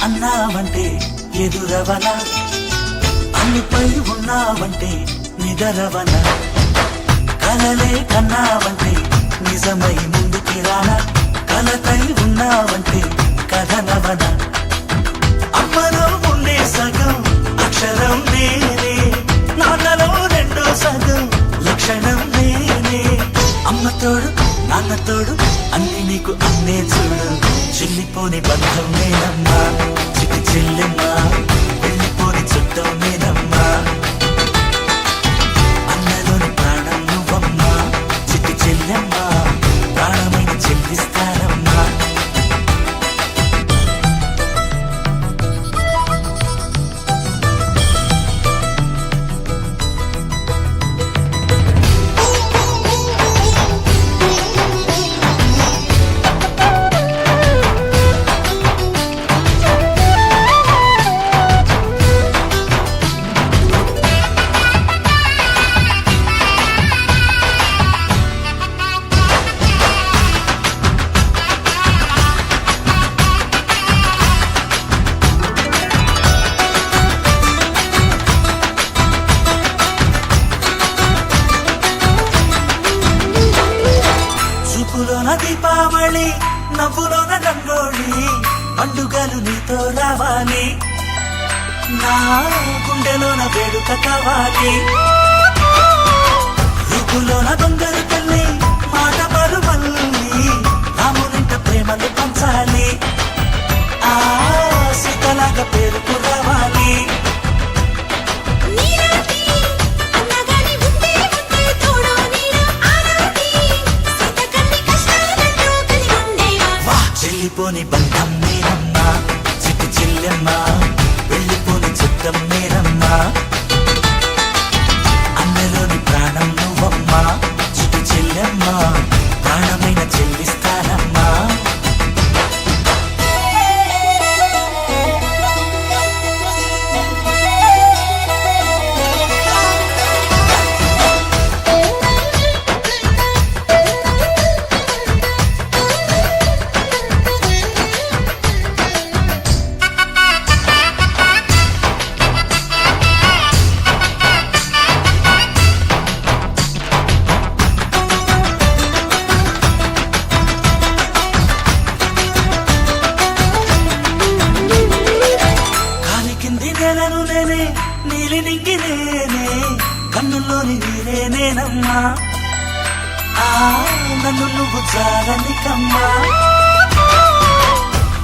అన్నావంటే ఎదురవన, అన్నిపై ఉన్నావంటే నిదరవన, కలలే కన్నావంటే నిజమై ముందుకి రానా, కలతై ఉన్నావంటే కథనవన. అమ్మలో ఉండే సగం అక్షరం నేనే, నాన్నలో రెండో సగం లక్షణం నేనే. అమ్మ తోడు నాన్న తోడు అన్ని నీకు అన్నే చూడు, చెల్లిపోని బంధం నేనమ్మా చిటి చెల్లెమ్మా, వెళ్ళిపోని చుట్టం నేనమ్మా. అన్నలోని ప్రాణం నువ్వమ్మా చిటి చెల్లెమ్మా, ప్రాణమైన చెల్లిస్తానమ్మా. చూపులోన దీపావళి, నవ్వులోన రంగోళి, పండుగలు నీతో రావాలి, నా గుండెలోన వేడుక కావాలి. రూపులోన దొంగలు తల్లి, మాట మరుమల్లి, రామునింట ప్రేమలు పంచాలి, ఆ సీతలాగా పేరుకు రావాలి. వెళ్ళిపోని బంధం నేనమ్మా చిట్టి చెల్లెమ్మా, వెళ్ళిపోని చుట్టం నేనమ్మా. అన్నలోని ప్రాణం నువ్వమ్మా చిట్టి చెల్లెమ్మా, ప్రాణమైన చెల్లిస్తానమ్మా. నేలను నేనే నీలి నింగి నేనే, కన్నుల్లోని నీరే నేనమ్మా, ఆ నన్ను నువ్వు జారనికమ్మా.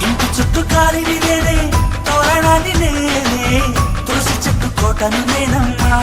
ఇంటి చుట్టూ కాలిని నేనే, తోరణాన్ని నేనే, తులసి చెట్టు కోటను నేనమ్మా.